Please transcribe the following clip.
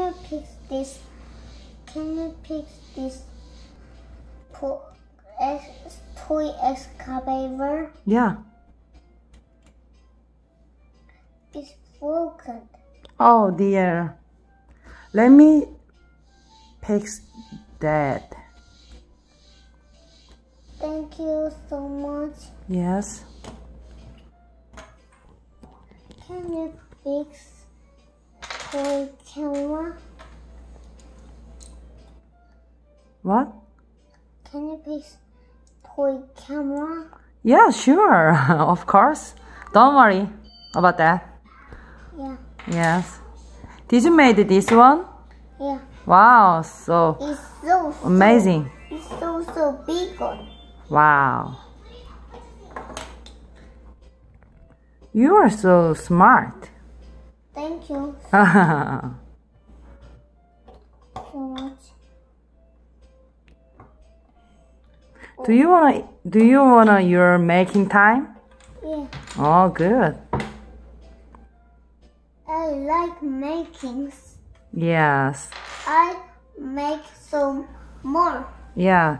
you pick this? Can you pick this toy excavator? Yeah. It's broken. Oh dear. Let me fix that. Thank you so much. Yes. Can you fix toy camera? What? Can you fix toy camera? Yeah, sure. Of course. Don't worry about that. Yeah. Yes. Did you make this one? Yeah. Wow, so It's so amazing. It's so big one. Wow. You are so smart. Thank you Do so much. you wanna your making time? Yeah. Oh, good. I like makings. Yes. I make some more. Yeah.